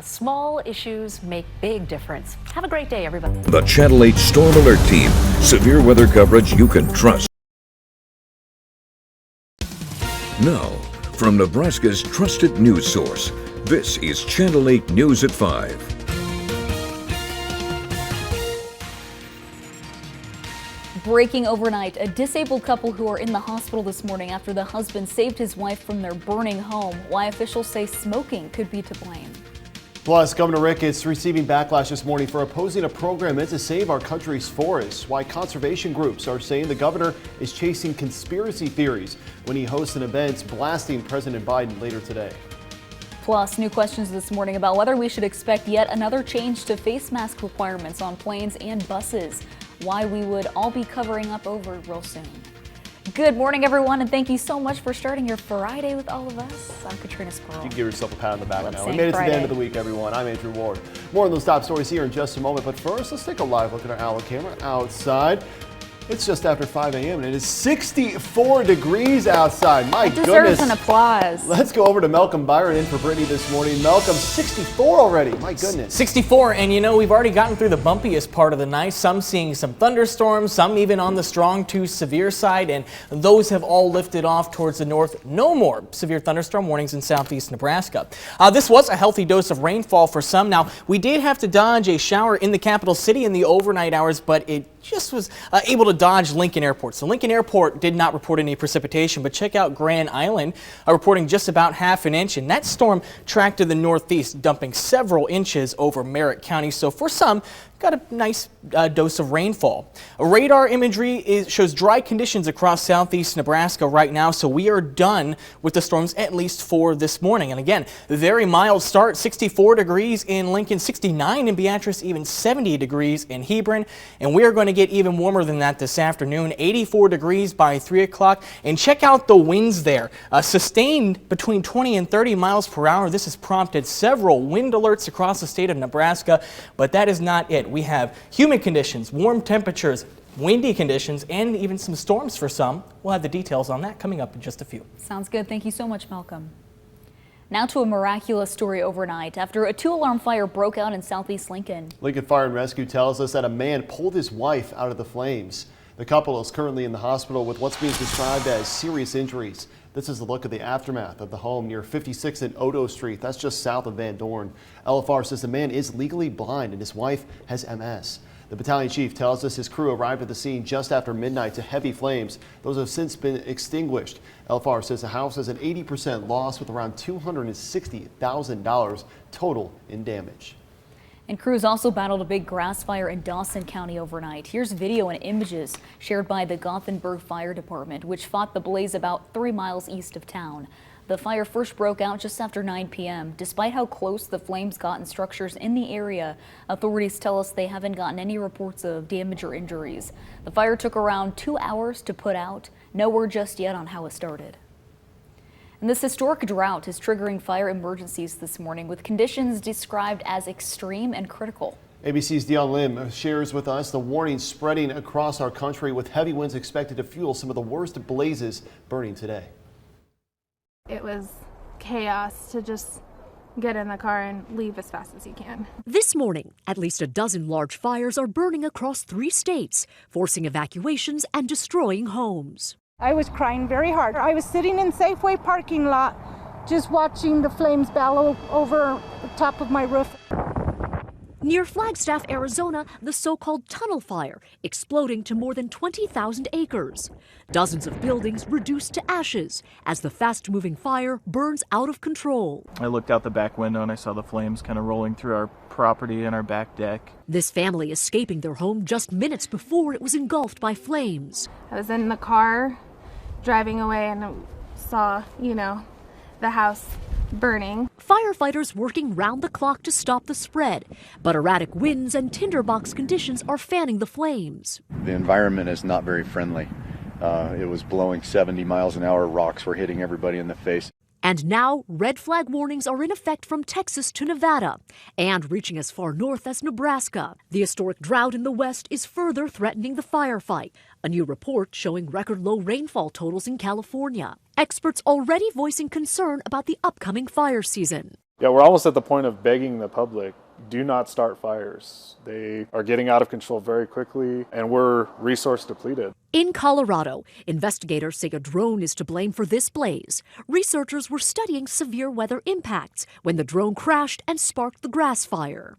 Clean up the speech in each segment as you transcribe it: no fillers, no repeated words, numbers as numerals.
Small issues make big difference. Have a great day, everybody. The Channel 8 Storm Alert Team. Severe weather coverage you can trust. Now, from Nebraska's trusted news source, this is Channel 8 News at 5. Breaking overnight, a disabled couple who are in the hospital this morning after the husband saved his wife from their burning home. Why officials say smoking could be to blame. Plus, Governor Ricketts receiving backlash this morning for opposing a program meant to save our country's forests. Why conservation groups are saying the governor is chasing conspiracy theories when he hosts an event blasting President Biden later today. Plus, new questions this morning about whether we should expect yet another change to face mask requirements on planes and buses. Why we would all be covering up over real soon. Good morning, everyone, and thank you so much for starting your Friday with all of us. I'm Katrina Squirrell. You can give yourself a pat on the back now. We say made it Friday. to the end of the week, everyone. I'm Andrew Ward. More on those top stories here in just a moment, but first, let's take a live look at our Owl camera outside. It's just after 5 a.m. and it is 64 degrees outside. My goodness. Deserves an applause. Let's go over to Malcolm Byron in for Brittany this morning. Malcolm, 64 already. My goodness. 64, and you know, we've already gotten through the bumpiest part of the night. Some seeing some thunderstorms, some even on the strong to severe side, and those have all lifted off towards the north. No more severe thunderstorm warnings in southeast Nebraska. This was a healthy dose of rainfall for some. Now, we did have to dodge a shower in the capital city in the overnight hours, but it just was able to dodge Lincoln Airport. So Lincoln Airport did not report any precipitation, but check out Grand Island reporting just about half an inch, and that storm tracked to the northeast, dumping several inches over Merritt County. So for some, got a nice dose of rainfall. Radar imagery shows dry conditions across southeast Nebraska right now, so we are done with the storms at least for this morning. And again, very mild start, 64 degrees in Lincoln, 69 in Beatrice, even 70 degrees in Hebron. And we are going to get even warmer than that this afternoon, 84 degrees by 3 o'clock. And check out the winds there, sustained between 20 and 30 miles per hour. This has prompted several wind alerts across the state of Nebraska, but that is not it. We have humid conditions, warm temperatures, windy conditions, and even some storms for some. We'll have the details on that coming up in just a few. Sounds good. Thank you so much, Malcolm. Now to a miraculous story overnight after a 2-alarm fire broke out in southeast Lincoln. Lincoln Fire and Rescue tells us that a man pulled his wife out of the flames. The couple is currently in the hospital with what's being described as serious injuries. This is a look at the aftermath of the home near 56 and Odo Street. That's just south of Van Dorn. LFR says the man is legally blind and his wife has MS. The battalion chief tells us his crew arrived at the scene just after midnight to heavy flames. Those have since been extinguished. LFR says the house has an 80% loss with around $260,000 total in damage. And crews also battled a big grass fire in Dawson County overnight. Here's video and images shared by the Gothenburg Fire Department, which fought the blaze about 3 miles east of town. The fire first broke out just after 9 p.m. Despite how close the flames got in structures in the area, authorities tell us they haven't gotten any reports of damage or injuries. The fire took around 2 hours to put out. No word just yet on how it started. And this historic drought is triggering fire emergencies this morning with conditions described as extreme and critical. ABC's Dion Lim shares with us the warning spreading across our country with heavy winds expected to fuel some of the worst blazes burning today. It was chaos to just get in the car and leave as fast as you can. This morning, at least a dozen large fires are burning across 3 states, forcing evacuations and destroying homes. I was crying very hard. I was sitting in Safeway parking lot just watching the flames bellow over the top of my roof. Near Flagstaff, Arizona, the so-called tunnel fire exploding to more than 20,000 acres. Dozens of buildings reduced to ashes as the fast-moving fire burns out of control. I looked out the back window and I saw the flames kind of rolling through our property and our back deck. This family escaping their home just minutes before it was engulfed by flames. I was in the car driving away and I saw, the house burning. Firefighters working round the clock to stop the spread, but erratic winds and tinderbox conditions are fanning the flames. The environment is not very friendly. It was blowing 70 miles an hour. Rocks were hitting everybody in the face. And now, red flag warnings are in effect from Texas to Nevada and reaching as far north as Nebraska. The historic drought in the west is further threatening the firefight. A new report showing record low rainfall totals in California. Experts already voicing concern about the upcoming fire season. Yeah, we're almost at the point of begging the public, do not start fires. They are getting out of control very quickly, and we're resource depleted. In Colorado, investigators say a drone is to blame for this blaze. Researchers were studying severe weather impacts when the drone crashed and sparked the grass fire.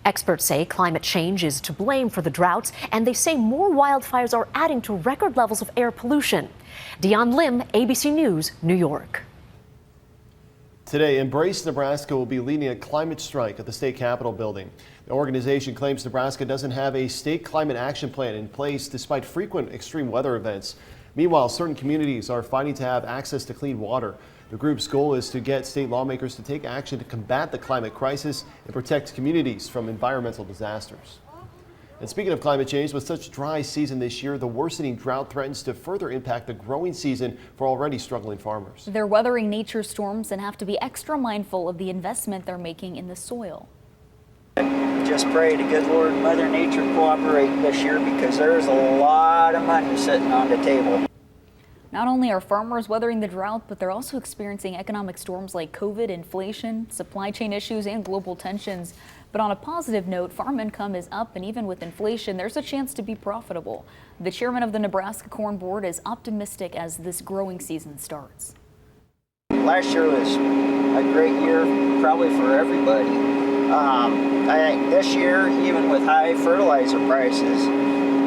Experts say climate change is to blame for the droughts, and they say more wildfires are adding to record levels of air pollution. Dion Lim, ABC News, New York. Today, Embrace Nebraska will be leading a climate strike at the state capitol building. The organization claims Nebraska doesn't have a state climate action plan in place despite frequent extreme weather events. Meanwhile, certain communities are fighting to have access to clean water. The group's goal is to get state lawmakers to take action to combat the climate crisis and protect communities from environmental disasters. And speaking of climate change, with such dry season this year, the worsening drought threatens to further impact the growing season for already struggling farmers. They're weathering nature's storms and have to be extra mindful of the investment they're making in the soil. Just pray to good Lord Mother Nature cooperate this year, because there's a lot of money sitting on the table. Not only are farmers weathering the drought, but they're also experiencing economic storms like COVID, inflation, supply chain issues, and global tensions. But on a positive note, farm income is up, and even with inflation, there's a chance to be profitable. The chairman of the Nebraska Corn Board is optimistic as this growing season starts. Last year was a great year, probably for everybody. I think this year, even with high fertilizer prices,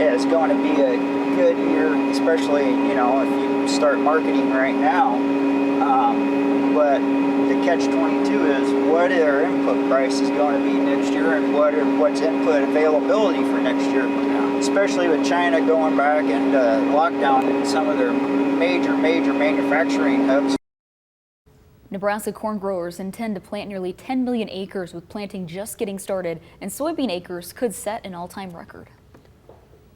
is going to be a good year, especially, if you start marketing right now. But the catch-22 is, what are input prices going to be next year, and what's input availability for next year? Especially with China going back and lockdown in some of their major manufacturing hubs. Nebraska corn growers intend to plant nearly 10 million acres, with planting just getting started, and soybean acres could set an all-time record.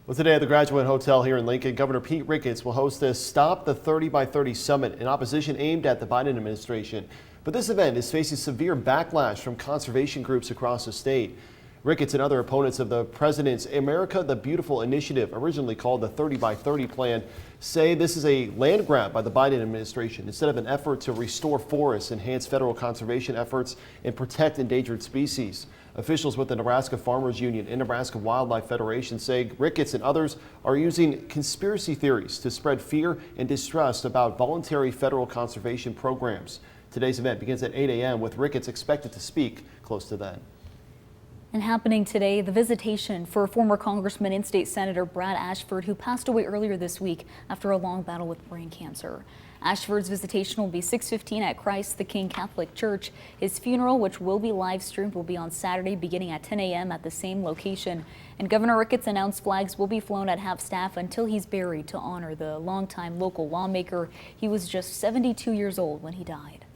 Well, today at the Graduate Hotel here in Lincoln, Governor Pete Ricketts will host this Stop the 30 by 30 Summit, an opposition aimed at the Biden administration. But this event is facing severe backlash from conservation groups across the state. Ricketts and other opponents of the president's America the Beautiful initiative, originally called the 30 by 30 plan, say this is a land grab by the Biden administration instead of an effort to restore forests, enhance federal conservation efforts, and protect endangered species. Officials with the Nebraska Farmers Union and Nebraska Wildlife Federation say Ricketts and others are using conspiracy theories to spread fear and distrust about voluntary federal conservation programs. Today's event begins at 8 a.m. with Ricketts expected to speak close to then. And happening today, the visitation for former Congressman and State Senator Brad Ashford, who passed away earlier this week after a long battle with brain cancer. Ashford's visitation will be 6:15 at Christ the King Catholic Church. His funeral, which will be live streamed, will be on Saturday beginning at 10 a.m. at the same location. And Governor Ricketts announced flags will be flown at half-staff until he's buried to honor the longtime local lawmaker. He was just 72 years old when he died.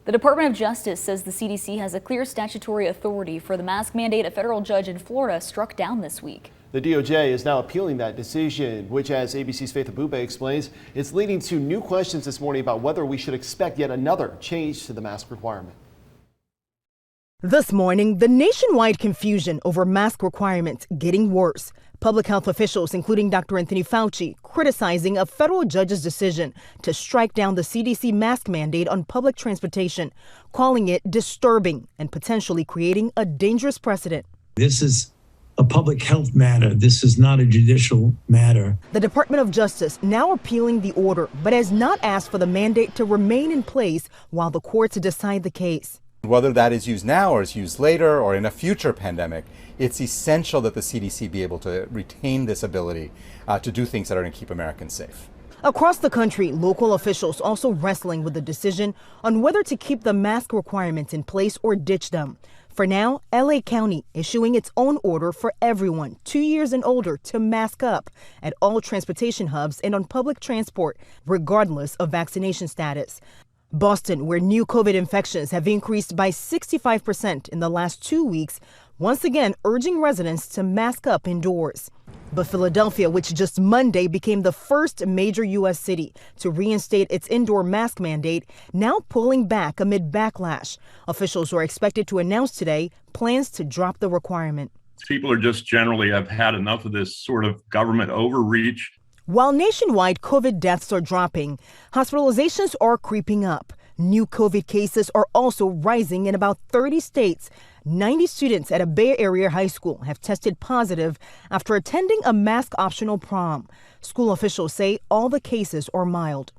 The Department of Justice says the CDC has a clear statutory authority for the mask mandate a federal judge in Florida struck down this week. The DOJ is now appealing that decision, which, as ABC's Faith Abube explains, is leading to new questions this morning about whether we should expect yet another change to the mask requirement. This morning, the nationwide confusion over mask requirements getting worse. Public health officials, including Dr. Anthony Fauci, criticizing a federal judge's decision to strike down the CDC mask mandate on public transportation, calling it disturbing and potentially creating a dangerous precedent. This is a public health matter. This is not a judicial matter. The Department of Justice now appealing the order, but has not asked for the mandate to remain in place while the courts decide the case. Whether that is used now or is used later or in a future pandemic, it's essential that the CDC be able to retain this ability to do things that are going to keep Americans safe. Across the country, local officials also wrestling with the decision on whether to keep the mask requirements in place or ditch them. For now, LA County issuing its own order for everyone 2 years and older to mask up at all transportation hubs and on public transport, regardless of vaccination status. Boston, where new COVID infections have increased by 65% in the last 2 weeks, once again urging residents to mask up indoors. But Philadelphia, which just Monday became the first major U.S. city to reinstate its indoor mask mandate, now pulling back amid backlash. Officials are expected to announce today plans to drop the requirement. People are just generally have had enough of this sort of government overreach. While nationwide COVID deaths are dropping, hospitalizations are creeping up. New COVID cases are also rising in about 30 states. 90 students at a Bay Area high school have tested positive after attending a mask-optional prom. School officials say all the cases are mild.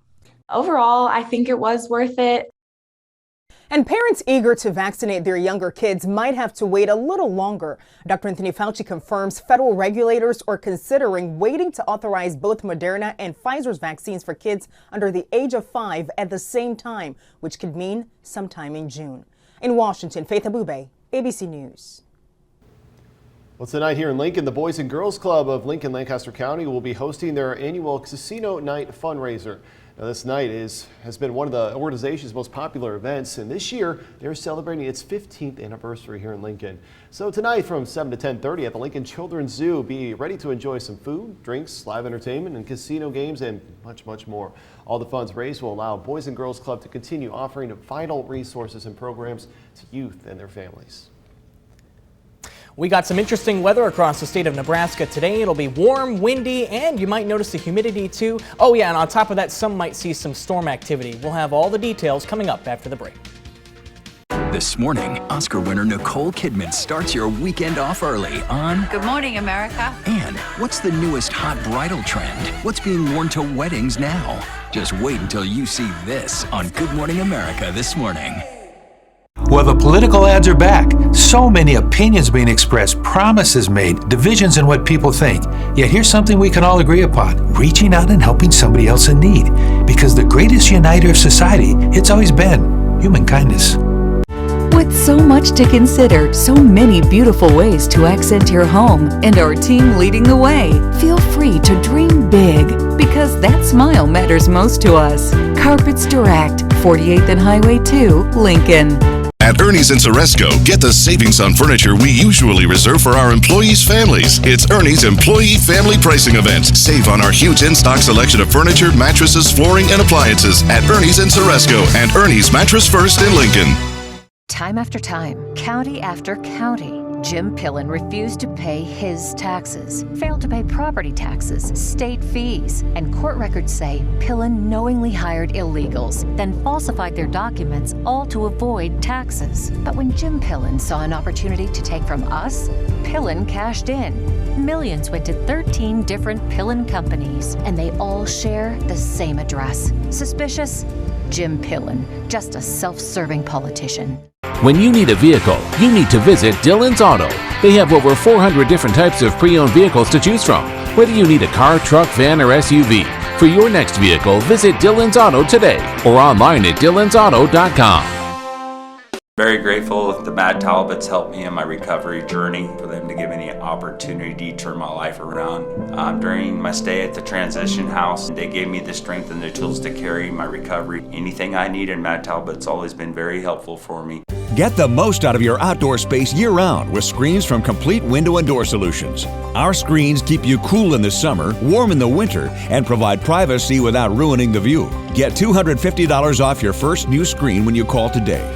Overall, I think it was worth it. And parents eager to vaccinate their younger kids might have to wait a little longer. Dr. Anthony Fauci confirms federal regulators are considering waiting to authorize both Moderna and Pfizer's vaccines for kids under the age of 5 at the same time, which could mean sometime in June. In Washington, Faith Abube, ABC News. Well, tonight here in Lincoln, the Boys and Girls Club of Lincoln Lancaster County will be hosting their annual Casino Night fundraiser. Now, this night has been one of the organization's most popular events, and this year they're celebrating its 15th anniversary here in Lincoln. So tonight from 7 to 10:30 at the Lincoln Children's Zoo, be ready to enjoy some food, drinks, live entertainment, and casino games, and much, much more. All the funds raised will allow Boys and Girls Club to continue offering vital resources and programs to youth and their families. We got some interesting weather across the state of Nebraska today. It'll be warm, windy, and you might notice the humidity too. Oh yeah, and on top of that, some might see some storm activity. We'll have all the details coming up after the break. This morning, Oscar winner Nicole Kidman starts your weekend off early on Good Morning America. And what's the newest hot bridal trend? What's being worn to weddings now? Just wait until you see this on Good Morning America this morning. Well, the political ads are back. So many opinions being expressed, promises made, divisions in what people think. Yet here's something we can all agree upon: reaching out and helping somebody else in need. Because the greatest uniter of society, it's always been human kindness. With so much to consider, so many beautiful ways to accent your home, and our team leading the way, feel free to dream big, because that smile matters most to us. Carpets Direct, 48th and Highway 2, Lincoln. At Ernie's in Ceresco, get the savings on furniture we usually reserve for our employees' families. It's Ernie's Employee Family Pricing Event. Save on our huge in-stock selection of furniture, mattresses, flooring, and appliances at Ernie's in Ceresco and Ernie's Mattress First in Lincoln. Time after time, county after county, Jim Pillen refused to pay his taxes, failed to pay property taxes, state fees, and court records say Pillen knowingly hired illegals, then falsified their documents, all to avoid taxes. But when Jim Pillen saw an opportunity to take from us, Pillen cashed in. Millions went to 13 different Pillen companies, and they all share the same address. Suspicious? Jim Pillen, just a self-serving politician. When you need a vehicle, you need to visit Dillon's Auto. They have over 400 different types of pre-owned vehicles to choose from. Whether you need a car, truck, van, or SUV, for your next vehicle, visit Dillon's Auto today or online at dillonsauto.com. Very grateful the Matt Talbots helped me in my recovery journey, for them to give me the opportunity to turn my life around. During my stay at the transition house, they gave me the strength and the tools to carry my recovery. Anything I needed, Matt Talbot's always been very helpful for me. Get the most out of your outdoor space year-round with screens from Complete Window and Door Solutions. Our screens keep you cool in the summer, warm in the winter, and provide privacy without ruining the view. Get $250 off your first new screen when you call today.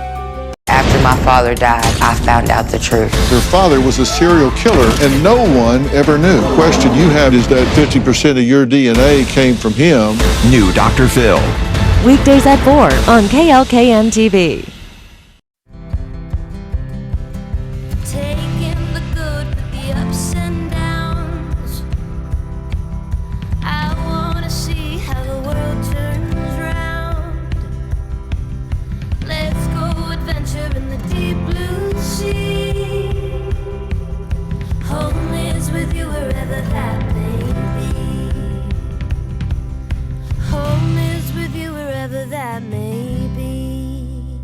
After my father died, I found out the truth. Her father was a serial killer, and no one ever knew. The question you have is that 50% of your DNA came from him. New Dr. Phil. Weekdays at 4 on KLKM TV. Taking the good with the ups and downs. I wanna see how the world turns round. Let's go adventure in the deep blue sea. Home is with you wherever that may be. Home is with you wherever that may be.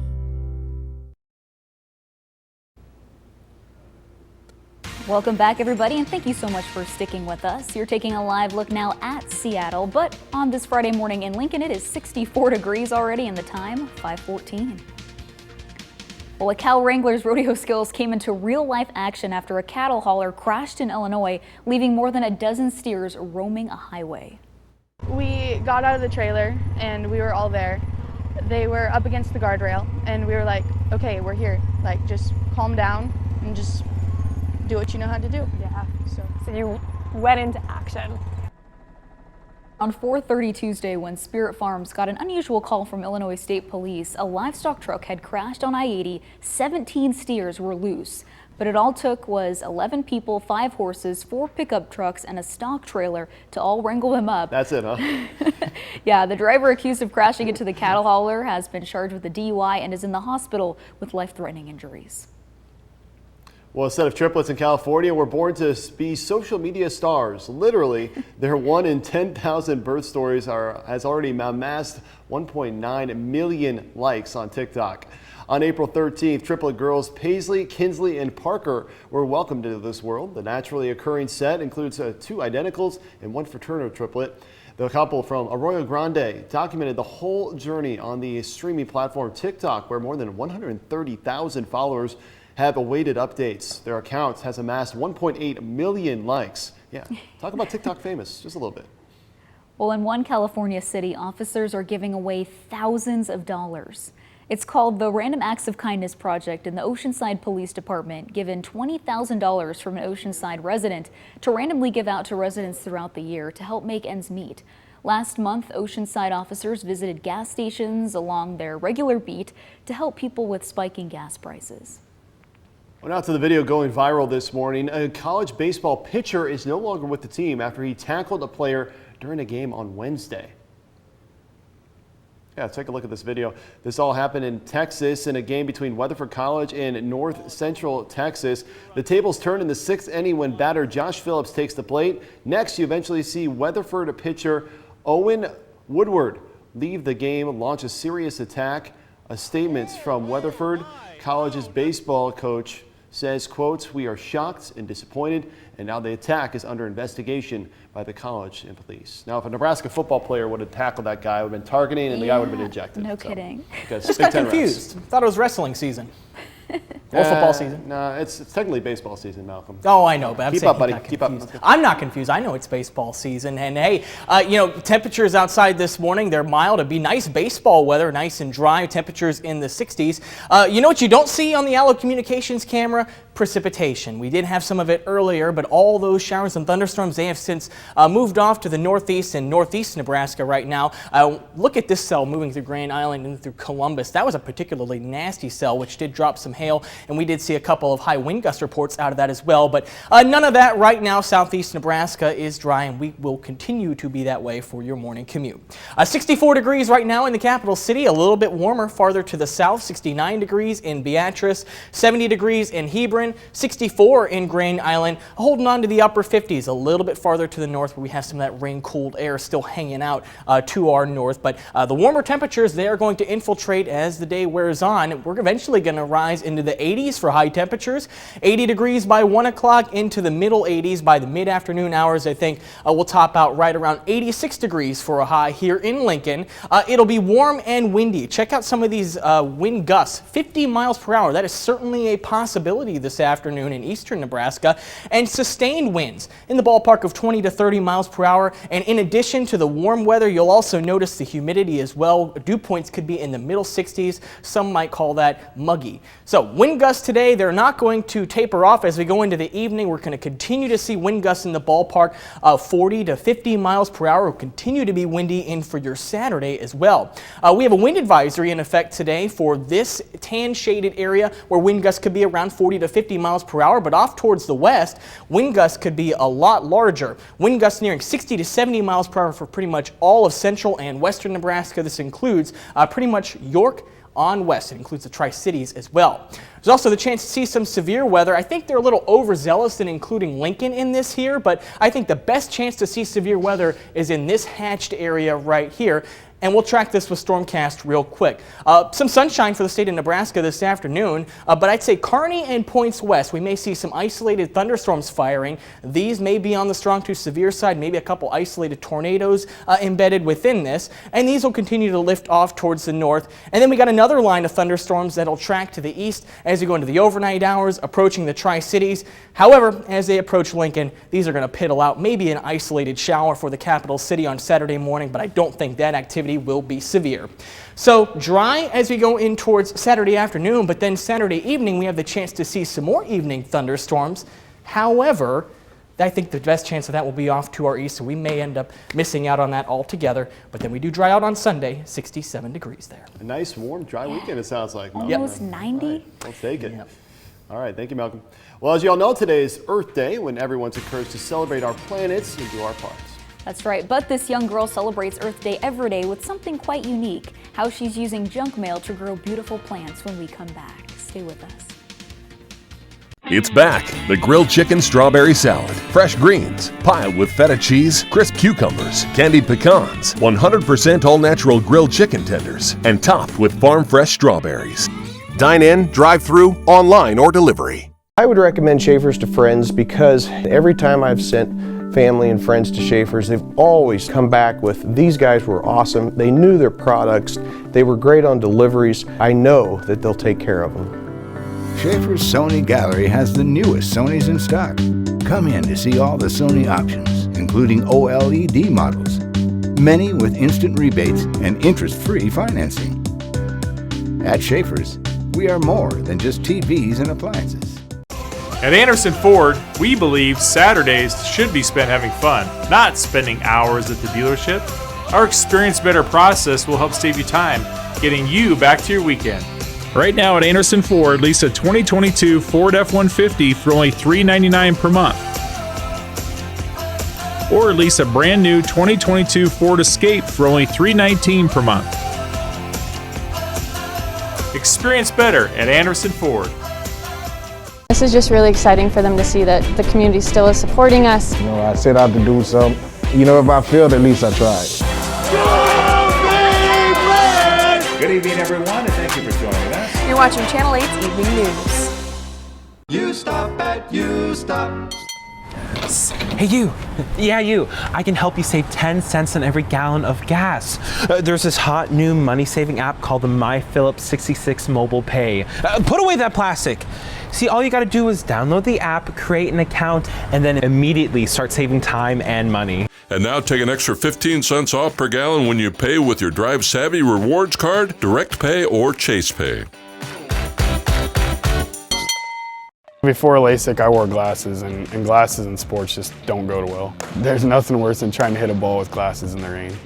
Welcome back, everybody, and thank you so much for sticking with us. You're taking a live look now at Seattle, but on this Friday morning in Lincoln, it is 64 degrees already and the time 5:14. Well, a Cal Wranglers rodeo skills came into real-life action after a cattle hauler crashed in Illinois, leaving more than a dozen steers roaming a highway. We got out of the trailer and we were all there. They were up against the guardrail and we were like, okay, we're here. Like, just calm down and just do what you know how to do. Yeah, so you went into action. On 4:30 Tuesday, when Spirit Farms got an unusual call from Illinois State Police, a livestock truck had crashed on I-80. 17 steers were loose, but it all took was 11 people, 5 horses, 4 pickup trucks, and a stock trailer to all wrangle them up. That's it, huh? Yeah, the driver accused of crashing into the cattle hauler has been charged with a DUI and is in the hospital with life-threatening injuries. Well, a set of triplets in California were born to be social media stars. Literally, their 1 in 10,000 birth stories has already amassed 1.9 million likes on TikTok. On April 13th, triplet girls Paisley, Kinsley, and Parker were welcomed into this world. The naturally occurring set includes 2 identicals and 1 fraternal triplet. The couple from Arroyo Grande documented the whole journey on the streaming platform TikTok, where more than 130,000 followers have awaited updates. Their account has amassed 1.8 million likes. Yeah, talk about TikTok famous, just a little bit. Well, in one California city, officers are giving away thousands of dollars. It's called the Random Acts of Kindness Project, and the Oceanside Police Department given $20,000 from an Oceanside resident to randomly give out to residents throughout the year to help make ends meet. Last month, Oceanside officers visited gas stations along their regular beat to help people with spiking gas prices. Well, now to the video going viral this morning. A college baseball pitcher is no longer with the team after he tackled a player during a game on Wednesday. Yeah, take a look at this video. This all happened in Texas in a game between Weatherford College and North Central Texas. The tables turned in the 6th inning when batter Josh Phillips takes the plate. Next, you eventually see Weatherford pitcher Owen Woodward leave the game, launch a serious attack. A statement from Weatherford College's baseball coach says, quote, "We are shocked and disappointed, and now the attack is under investigation by the college and police." Now, if a Nebraska football player would have tackled that guy, it would have been targeting, and the guy would have been ejected. No kidding. Just got confused. Thought it was wrestling season. Or football season. No, it's technically baseball season, Malcolm. Oh, I know, but I'm keep saying up, buddy. Keep up. I'm not confused. I know it's baseball season. And hey, you know, temperatures outside this morning, they're mild. It'd be nice baseball weather, nice and dry. Temperatures in the 60s. You know what you don't see on the Allo Communications camera? Precipitation. We did have some of it earlier, but all those showers and thunderstorms, they have since moved off to the northeast and northeast Nebraska right now. Look at this cell moving through Grand Island and through Columbus. That was a particularly nasty cell, which did drop some hail, and we did see a couple of high wind gust reports out of that as well. But none of that right now. Southeast Nebraska is dry, and we will continue to be that way for your morning commute. 64 degrees right now in the capital city, a little bit warmer farther to the south. 69 degrees in Beatrice, 70 degrees in Hebron, 64 in Grand Island, holding on to the upper 50s a little bit farther to the north, where we have some of that rain-cooled air still hanging out to our north. But the warmer temperatures, they are going to infiltrate as the day wears on. We're eventually going to rise into the 80s for high temperatures. 80 degrees by 1 o'clock, into the middle 80s by the mid-afternoon hours. I think we'll top out right around 86 degrees for a high here in Lincoln. It'll be warm and windy. Check out some of these wind gusts. 50 miles per hour. That is certainly a possibility this afternoon in eastern Nebraska. And sustained winds in the ballpark of 20 to 30 miles per hour. And in addition to the warm weather, you'll also notice the humidity as well. Dew points could be in the middle 60s. Some might call that muggy. So wind gusts today, they're not going to taper off as we go into the evening. We're going to continue to see wind gusts in the ballpark of 40 to 50 miles per hour. Will continue to be windy in for your Saturday as well. We have a wind advisory in effect today for this tan shaded area where wind gusts could be around 40 to 50 miles per hour, but off towards the west, wind gusts could be a lot larger. Wind gusts nearing 60 to 70 miles per hour for pretty much all of central and western Nebraska. This includes pretty much York on west. It includes the Tri-Cities as well. There's also the chance to see some severe weather. I think they're a little overzealous in including Lincoln in this here, but I think the best chance to see severe weather is in this hatched area right here. And we'll track this with Stormcast real quick. Some sunshine for the state of Nebraska this afternoon, but I'd say Kearney and points west, we may see some isolated thunderstorms firing. These may be on the strong to severe side, maybe a couple isolated tornadoes embedded within this, and these will continue to lift off towards the north. And then we got another line of thunderstorms that'll track to the east as we go into the overnight hours, approaching the Tri-Cities. However, as they approach Lincoln, these are going to piddle out, maybe an isolated shower for the capital city on Saturday morning, but I don't think that activity will be severe. So dry as we go in towards Saturday afternoon, but then Saturday evening we have the chance to see some more evening thunderstorms. However, I think the best chance of that will be off to our east, so we may end up missing out on that altogether. But then we do dry out on Sunday, 67 degrees there. A nice, warm, dry weekend, it sounds like. Almost 90. Right. Let's take it. Yep. All right, thank you, Malcolm. Well, as you all know, today is Earth Day, when everyone's encouraged to celebrate our planets and do our parts. That's right, but this young girl celebrates Earth Day every day with something quite unique, how she's using junk mail to grow beautiful plants. When we come back, stay with us. It's back. The grilled chicken strawberry salad. Fresh greens, piled with feta cheese, crisp cucumbers, candied pecans, 100% all-natural grilled chicken tenders, and topped with farm-fresh strawberries. Dine in, drive-through, online, or delivery. I would recommend Schaefer's to friends because every time I've sent family and friends to Schaefer's, they've always come back with, these guys were awesome, they knew their products, they were great on deliveries, I know that they'll take care of them. Schaefer's Sony Gallery has the newest Sonys in stock. Come in to see all the Sony options, including OLED models, many with instant rebates and interest-free financing. At Schaefer's, we are more than just TVs and appliances. At Anderson Ford, we believe Saturdays should be spent having fun, not spending hours at the dealership. Our Experience Better process will help save you time, getting you back to your weekend. Right now at Anderson Ford, lease a 2022 Ford F-150 for only $399 per month. Or lease a brand new 2022 Ford Escape for only $319 per month. Experience better at Anderson Ford. This is just really exciting for them to see that the community still is supporting us. You know, I set out to do something. You know, if I failed, at least I tried. Good evening, everyone, and thank you for joining us. You're watching Channel 8's Evening News. You stop at You Stop. Hey you! Yeah, you! I can help you save 10 cents on every gallon of gas. There's this hot new money-saving app called the MyPhillips66 Mobile Pay. Put away that plastic! See, all you gotta do is download the app, create an account, and then immediately start saving time and money. And now take an extra 15 cents off per gallon when you pay with your Drive Savvy Rewards Card, Direct Pay, or Chase Pay. Before LASIK, I wore glasses, and glasses in sports just don't go well. There's nothing worse than trying to hit a ball with glasses in the rain.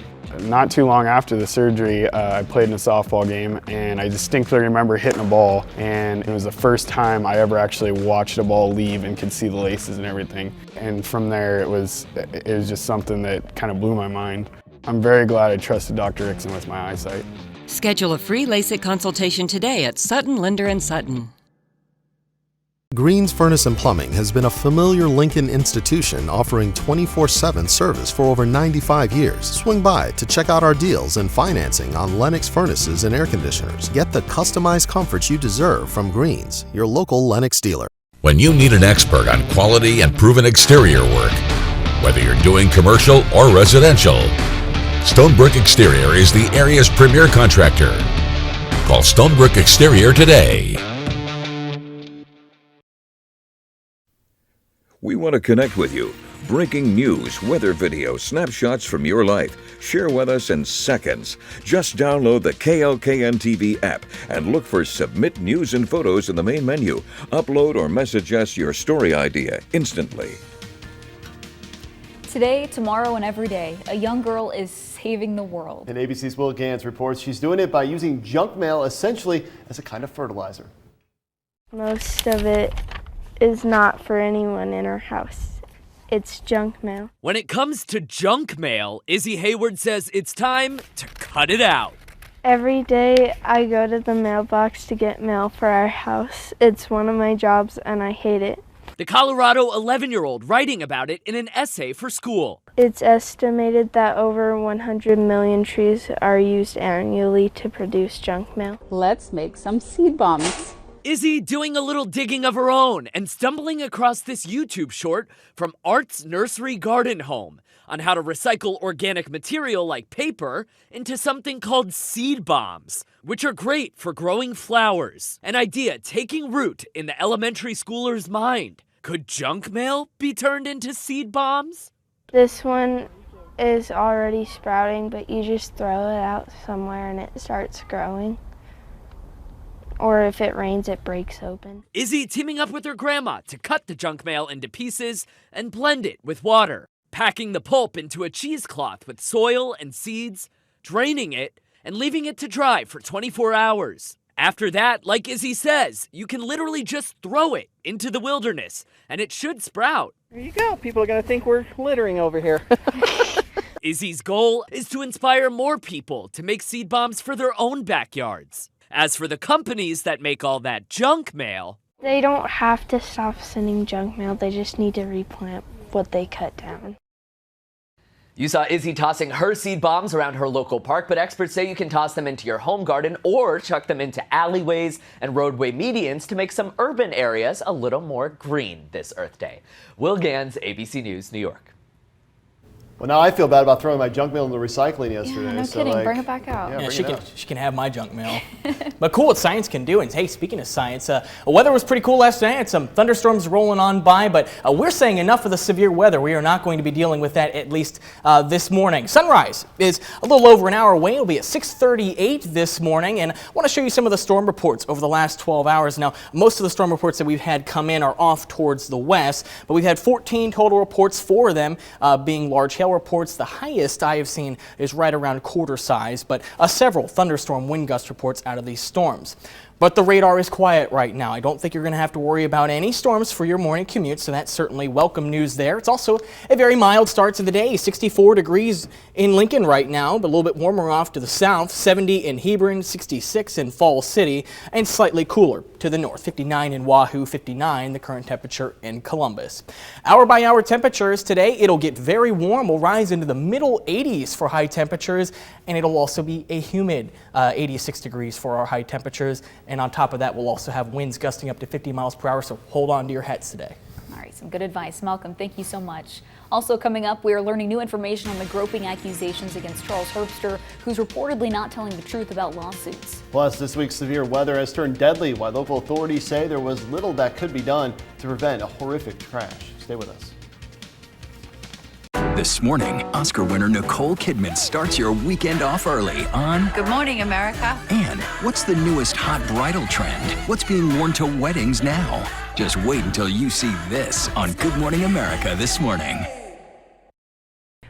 Not too long after the surgery, I played in a softball game, and I distinctly remember hitting a ball, and it was the first time I ever actually watched a ball leave and could see the laces and everything. And from there, it was just something that kind of blew my mind. I'm very glad I trusted Dr. Rickson with my eyesight. Schedule a free LASIK consultation today at Sutton, Linder & Sutton. Green's Furnace and Plumbing has been a familiar Lincoln institution offering 24/7 service for over 95 years. Swing by to check out our deals and financing on Lennox furnaces and air conditioners. Get the customized comforts you deserve from Green's, your local Lennox dealer. When you need an expert on quality and proven exterior work, whether you're doing commercial or residential, Stonebrick Exterior is the area's premier contractor. Call Stonebrick Exterior today. We want to connect with you. Breaking news, weather videos, snapshots from your life. Share with us in seconds. Just download the KLKN TV app and look for Submit News and Photos in the main menu. Upload or message us your story idea instantly. Today, tomorrow, and every day, a young girl is saving the world. And ABC's Will Gans reports she's doing it by using junk mail essentially as a kind of fertilizer. Most of it is not for anyone in our house. It's junk mail. When it comes to junk mail, Izzy Hayward says it's time to cut it out. Every day I go to the mailbox to get mail for our house. It's one of my jobs and I hate it. The Colorado 11-year-old writing about it in an essay for school. It's estimated that over 100 million trees are used annually to produce junk mail. Let's make some seed bombs. Izzy doing a little digging of her own and stumbling across this YouTube short from Art's Nursery Garden Home on how to recycle organic material like paper into something called seed bombs, which are great for growing flowers. An idea taking root in the elementary schooler's mind. Could junk mail be turned into seed bombs? This one is already sprouting, but you just throw it out somewhere and it starts growing. or if it rains, it breaks open. Izzy teaming up with her grandma to cut the junk mail into pieces and blend it with water, packing the pulp into a cheesecloth with soil and seeds, draining it, and leaving it to dry for 24 hours. After that, like Izzy says, you can literally just throw it into the wilderness, and it should sprout. There you go. People are going to think we're littering over here. Izzy's goal is to inspire more people to make seed bombs for their own backyards. As for the companies that make all that junk mail, they don't have to stop sending junk mail. They just need to replant what they cut down. you saw Izzy tossing her seed bombs around her local park, but experts say you can toss them into your home garden or chuck them into alleyways and roadway medians to make some urban areas a little more green this Earth Day. Will Gans, ABC News, New York. Well, now I feel bad about throwing my junk mail into recycling yesterday. Yeah, no so kidding. like, Bring it back out. Yeah, she can have my junk mail. But cool what science can do. And hey, speaking of science, weather was pretty cool last night. Had some thunderstorms rolling on by, but we're saying enough of the severe weather. We are not going to be dealing with that at least this morning. Sunrise is a little over an hour away. It'll be at 6:38 this morning, and I want to show you some of the storm reports over the last 12 hours. Now, most of the storm reports that we've had come in are off towards the west, but we've had 14 total reports, 4 of them being large hail reports. The highest I have seen is right around quarter size, but several thunderstorm wind gust reports out of these storms. But the radar is quiet right now. I don't think you're going to have to worry about any storms for your morning commute, so that's certainly welcome news there. It's also a very mild start to the day. 64 degrees in Lincoln right now, but a little bit warmer off to the south. 70 in Hebron, 66 in Falls City, and slightly cooler to the north. 59 in Wahoo, 59 the current temperature in Columbus. Hour by hour temperatures today, it'll get very warm. We'll rise into the middle 80s for high temperatures, and it'll also be a humid 86 degrees for our high temperatures. And on top of that, we'll also have winds gusting up to 50 miles per hour, so hold on to your hats today. All right, some good advice. Malcolm, thank you so much. Also coming up, we are learning new information on the groping accusations against Charles Herbster, who's reportedly not telling the truth about lawsuits. Plus, this week's severe weather has turned deadly, while local authorities say there was little that could be done to prevent a horrific crash. Stay with us. This morning, Oscar winner Nicole Kidman starts your weekend off early on Good Morning America. And what's the newest hot bridal trend? What's being worn to weddings now? Just wait until you see this on Good Morning America this morning.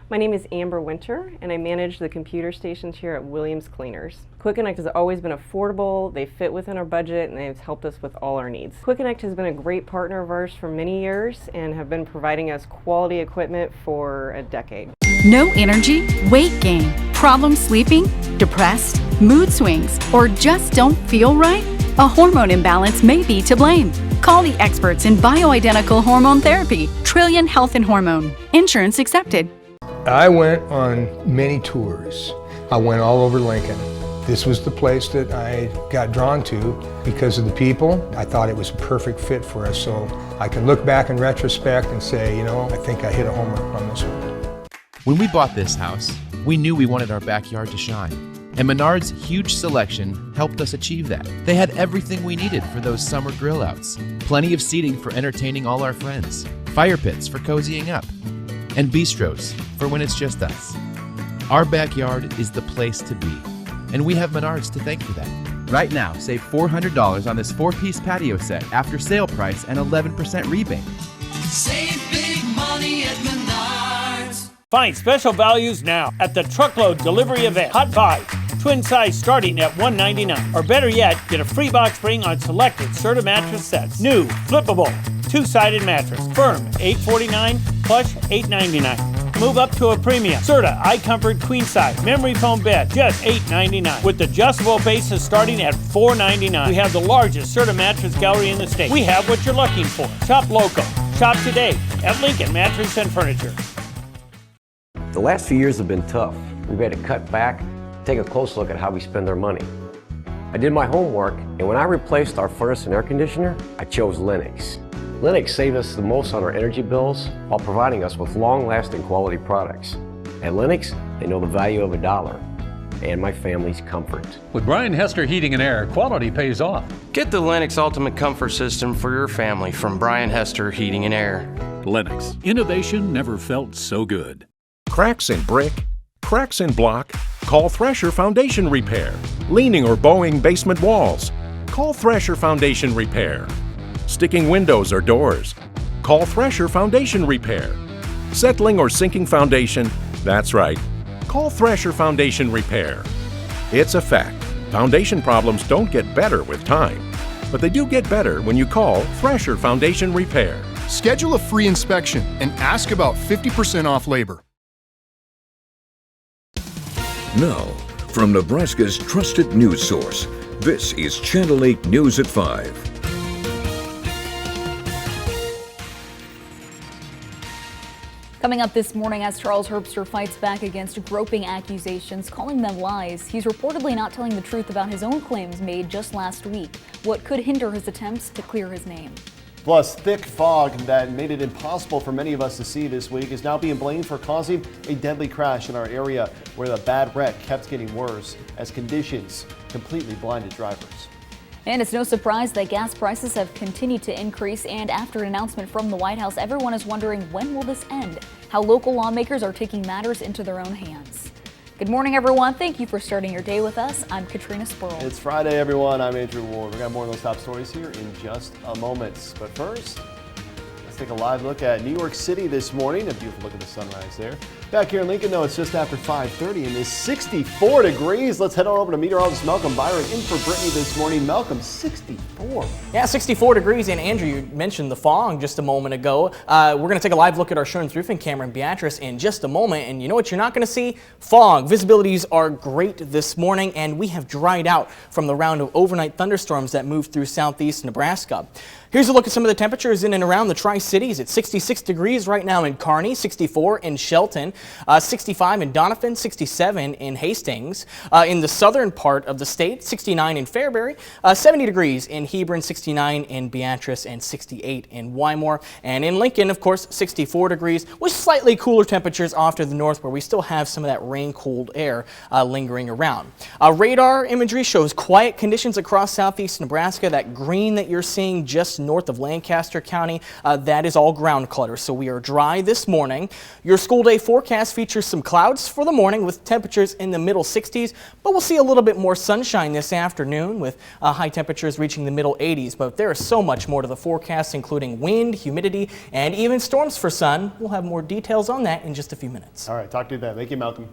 My name is Amber Winter, and I manage the computer stations here at Williams Cleaners. Quick Connect has always been affordable, they fit within our budget, and they've helped us with all our needs. Quick Connect has been a great partner of ours for many years and have been providing us quality equipment for a decade. No energy, weight gain, problem sleeping, depressed, mood swings, or just don't feel right? A hormone imbalance may be to blame. Call the experts in bioidentical hormone therapy, Trillion Health and Hormone. Insurance accepted. I went on many tours. I went all over Lincoln. This was the place that I got drawn to because of the people. I thought it was a perfect fit for us, so I can look back in retrospect and say, you know, I think I hit a home run on this one. When we bought this house, we knew we wanted our backyard to shine. And Menard's huge selection helped us achieve that. They had everything we needed for those summer grill outs. Plenty of seating for entertaining all our friends. Fire pits for cozying up. And bistros for when it's just us. Our backyard is the place to be, and we have Menards to thank for that. Right now, save $400 on this 4-piece patio set after sale price and 11% rebate. Save big money at Menards. Find special values now at the Truckload Delivery Event. Hot Buys, twin size starting at $199. Or better yet, get a free box spring on selected Serta mattress sets. New, flippable, 2-sided mattress. Firm, $849, plush, $899. Move up to a premium Serta iComfort queen size memory foam bed, just $899. With adjustable bases starting at $499. We have the largest Serta mattress gallery in the state. We have what you're looking for. Shop local. Shop today at Lincoln Mattress and Furniture. The last few years have been tough. We've had to cut back, take a close look at how we spend our money. I did my homework, and when I replaced our furnace and air conditioner, I chose Lennox. Lennox saved us the most on our energy bills while providing us with long-lasting quality products. At Lennox, they know the value of a dollar and my family's comfort. With Brian Hester Heating and Air, quality pays off. Get the Lennox Ultimate Comfort System for your family from Brian Hester Heating and Air. Lennox. Innovation never felt so good. Cracks in brick, cracks in block? Call Thresher Foundation Repair. Leaning or bowing basement walls? Call Thrasher Foundation Repair. Sticking windows or doors? Call Thrasher Foundation Repair. Settling or sinking foundation? That's right. Call Thrasher Foundation Repair. It's a fact. Foundation problems don't get better with time, but they do get better when you call Thrasher Foundation Repair. Schedule a free inspection and ask about 50% off labor. Now, from Nebraska's trusted news source, this is Channel 8 News at 5. Coming up this morning, as Charles Herbster fights back against groping accusations, calling them lies, he's reportedly not telling the truth about his own claims made just last week. What could hinder his attempts to clear his name? Plus, thick fog that made it impossible for many of us to see this week is now being blamed for causing a deadly crash in our area, where the bad wreck kept getting worse as conditions completely blinded drivers. And it's no surprise that gas prices have continued to increase, and after an announcement from the White House, everyone is wondering, when will this end? How local lawmakers are taking matters into their own hands. Good morning, everyone. Thank you for starting your day with us. I'm Katrina Spurl. It's Friday, everyone. I'm Andrew Ward. We got more of those top stories here in just a moment. But first, let's take a live look at New York City this morning. A beautiful look at the sunrise there. Back here in Lincoln, though, it's just after 5:30 and it's 64 degrees. Let's head on over to meteorologist Malcolm Byron in for Brittany this morning. Malcolm, 64. Yeah, 64 degrees. And Andrew, you mentioned the fog just a moment ago. We're going to take a live look at our Sherman's roofing camera in Beatrice in just a moment. And you know what you're not going to see? Fog. Visibilities are great this morning, and we have dried out from the round of overnight thunderstorms that moved through southeast Nebraska. Here's a look at some of the temperatures in and around the Tri-Cities. It's 66 degrees right now in Kearney, 64 in Shelton, 65 in Donovan, 67 in Hastings. In the southern part of the state, 69 in Fairbury, 70 degrees in Hebron, 69 in Beatrice, and 68 in Wymore. And in Lincoln, of course, 64 degrees, with slightly cooler temperatures off to the north, where we still have some of that rain-cooled air lingering around. Radar imagery shows quiet conditions across southeast Nebraska. That green that you're seeing just north of Lancaster County, that is all ground clutter. So we are dry this morning. Your school day forecast features some clouds for the morning with temperatures in the middle 60s, but we'll see a little bit more sunshine this afternoon with high temperatures reaching the middle 80s. But there is so much more to the forecast, including wind, humidity, and even storms for sun. We'll have more details on that in just a few minutes. All right, talk to you then. Thank you, Malcolm.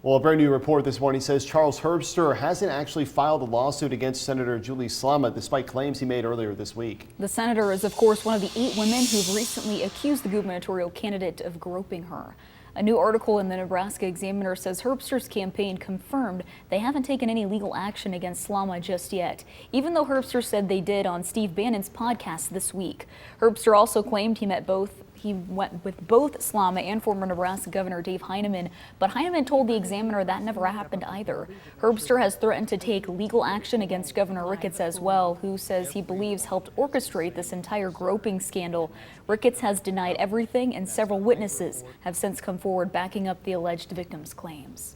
Well, a brand new report this morning says Charles Herbster hasn't actually filed a lawsuit against Senator Julie Slama, despite claims he made earlier this week. The senator is, of course, one of the 8 women who've recently accused the gubernatorial candidate of groping her. A new article in the Nebraska Examiner says Herbster's campaign confirmed they haven't taken any legal action against Slama just yet, even though Herbster said they did on Steve Bannon's podcast this week. Herbster also claimed he went with both Slama and former Nebraska Governor Dave Heineman, but Heineman told the Examiner that never happened either. Herbster has threatened to take legal action against Governor Ricketts as well, who says he believes helped orchestrate this entire groping scandal. Ricketts has denied everything, and several witnesses have since come forward backing up the alleged victim's claims.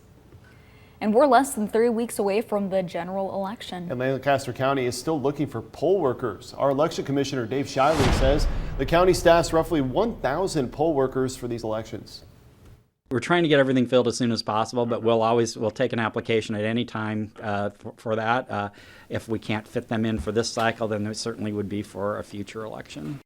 And we're less than 3 weeks away from the general election. And Lancaster County is still looking for poll workers. Our election commissioner, Dave Shiley, says the county staffs roughly 1,000 poll workers for these elections. We're trying to get everything filled as soon as possible, but we'll take an application at any time for that. If we can't fit them in for this cycle, then there certainly would be for a future election.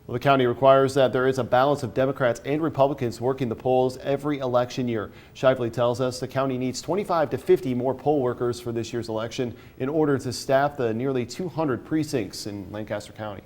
Well, the county requires that there is a balance of Democrats and Republicans working the polls every election year. Shively tells us the county needs 25 to 50 more poll workers for this year's election in order to staff the nearly 200 precincts in Lancaster County.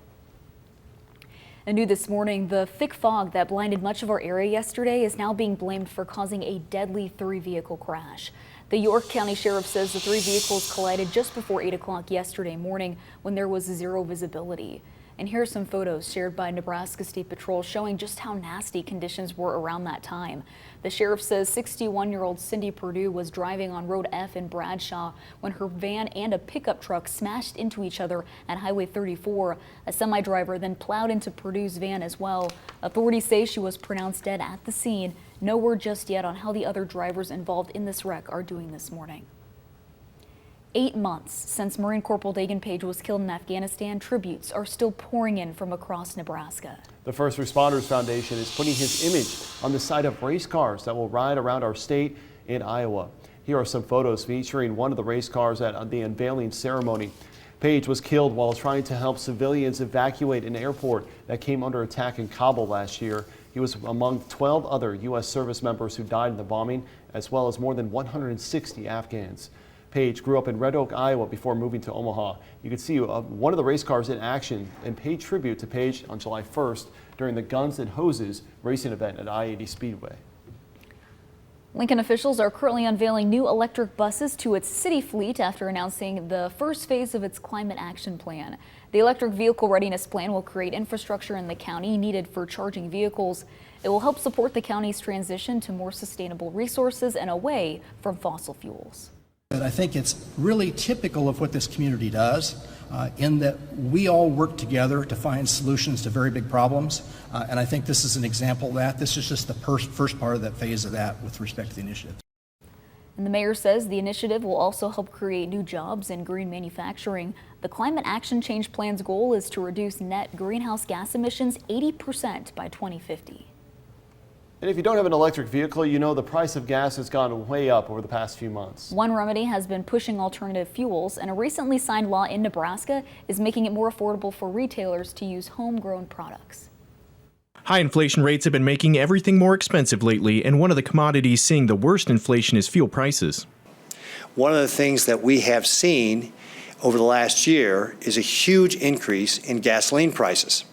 And new this morning, the thick fog that blinded much of our area yesterday is now being blamed for causing a deadly 3-vehicle crash. The York County Sheriff says the 3 vehicles collided just before 8 o'clock yesterday morning when there was zero visibility. And here are some photos shared by Nebraska State Patrol showing just how nasty conditions were around that time. The sheriff says 61-year-old Cindy Purdue was driving on Road F in Bradshaw when her van and a pickup truck smashed into each other at Highway 34. A semi-driver then plowed into Purdue's van as well. Authorities say she was pronounced dead at the scene. No word just yet on how the other drivers involved in this wreck are doing this morning. 8 months since Marine Corporal Dagan Page was killed in Afghanistan, tributes are still pouring in from across Nebraska. The First Responders Foundation is putting his image on the side of race cars that will ride around our state and Iowa. Here are some photos featuring one of the race cars at the unveiling ceremony. Page was killed while trying to help civilians evacuate an airport that came under attack in Kabul last year. He was among 12 other U.S. service members who died in the bombing, as well as more than 160 Afghans. Page grew up in Red Oak, Iowa before moving to Omaha. You could see one of the race cars in action and paid tribute to Page on July 1st during the Guns and Hoses racing event at I-80 Speedway. Lincoln officials are currently unveiling new electric buses to its city fleet after announcing the first phase of its climate action plan. The electric vehicle readiness plan will create infrastructure in the county needed for charging vehicles. It will help support the county's transition to more sustainable resources and away from fossil fuels. I think it's really typical of what this community does in that we all work together to find solutions to very big problems. And I think this is an example of that. This is just the first part of that phase of that with respect to the initiative. And the mayor says the initiative will also help create new jobs in green manufacturing. The Climate Action Change Plan's goal is to reduce net greenhouse gas emissions 80% by 2050. And if you don't have an electric vehicle, you know the price of gas has gone way up over the past few months. One remedy has been pushing alternative fuels, and a recently signed law in Nebraska is making it more affordable for retailers to use homegrown products. High inflation rates have been making everything more expensive lately, and one of the commodities seeing the worst inflation is fuel prices. One of the things that we have seen over the last year is a huge increase in gasoline prices.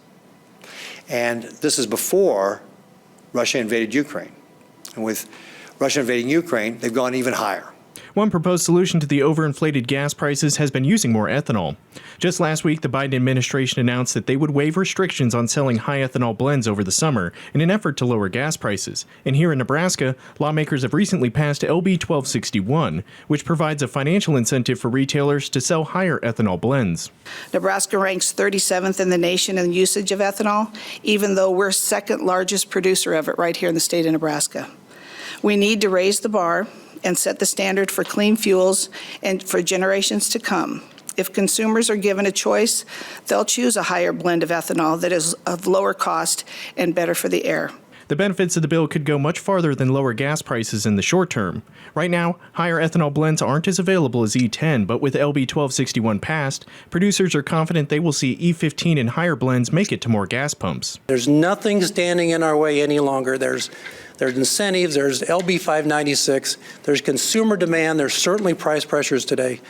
And this is before Russia invaded Ukraine. And with Russia invading Ukraine, they've gone even higher. One proposed solution to the overinflated gas prices has been using more ethanol. Just last week, the Biden administration announced that they would waive restrictions on selling high ethanol blends over the summer in an effort to lower gas prices. And here in Nebraska, lawmakers have recently passed LB 1261, which provides a financial incentive for retailers to sell higher ethanol blends. Nebraska ranks 37th in the nation in usage of ethanol, even though we're second largest producer of it right here in the state of Nebraska. We need to raise the bar and set the standard for clean fuels and for generations to come. If consumers are given a choice, they'll choose a higher blend of ethanol that is of lower cost and better for the air. The benefits of the bill could go much farther than lower gas prices in the short term. Right now, higher ethanol blends aren't as available as E10, but with LB 1261 passed, producers are confident they will see E15 and higher blends make it to more gas pumps. There's nothing standing in our way any longer. There's incentives, there's LB 596, there's consumer demand, there's certainly price pressures today.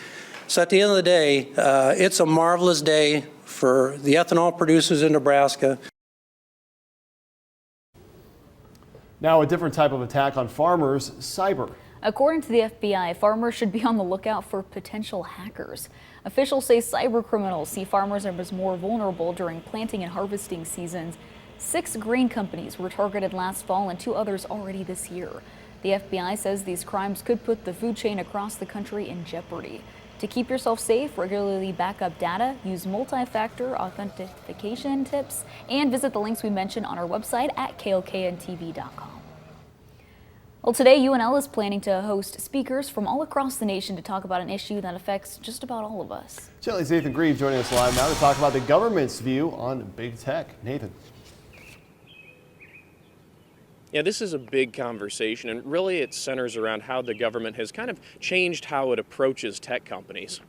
So at the end of the day, it's a marvelous day for the ethanol producers in Nebraska. Now a different type of attack on farmers, cyber. According to the FBI, farmers should be on the lookout for potential hackers. Officials say cyber criminals see farmers as more vulnerable during planting and harvesting seasons. 6 grain companies were targeted last fall and 2 others already this year. The FBI says these crimes could put the food chain across the country in jeopardy. To keep yourself safe, regularly back up data, use multi-factor authentication tips, and visit the links we mentioned on our website at klkntv.com. Well, today UNL is planning to host speakers from all across the nation to talk about an issue that affects just about all of us. Channel's Nathan Grieve joining us live now to talk about the government's view on big tech. Nathan. Yeah, this is a big conversation, and really it centers around how the government has kind of changed how it approaches tech companies.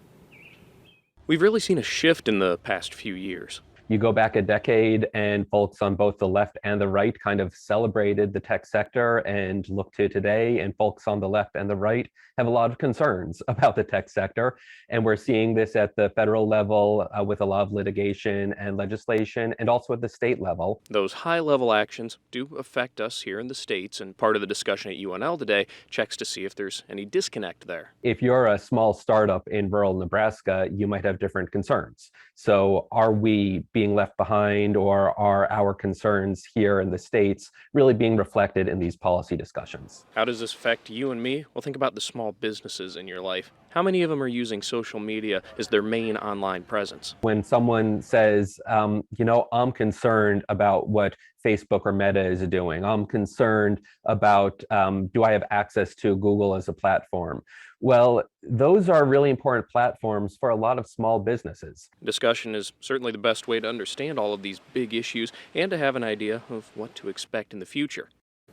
We've really seen a shift in the past few years. You go back a decade and folks on both the left and the right kind of celebrated the tech sector, and look to today and folks on the left and the right have a lot of concerns about the tech sector. And we're seeing this at the federal level with a lot of litigation and legislation, and also at the state level. Those high-level actions do affect us here in the States, and part of the discussion at UNL today checks to see if there's any disconnect there. If you're a small startup in rural Nebraska, you might have different concerns. So are we being left behind, or are our concerns here in the States really being reflected in these policy discussions? How does this affect you and me? Well, think about the small businesses in your life. How many of them are using social media as their main online presence? When someone says, you know, I'm concerned about what Facebook or Meta is doing. I'm concerned about, do I have access to Google as a platform? Well, those are really important platforms for a lot of small businesses. Discussion is certainly the best way to understand all of these big issues and to have an idea of what to expect in the future.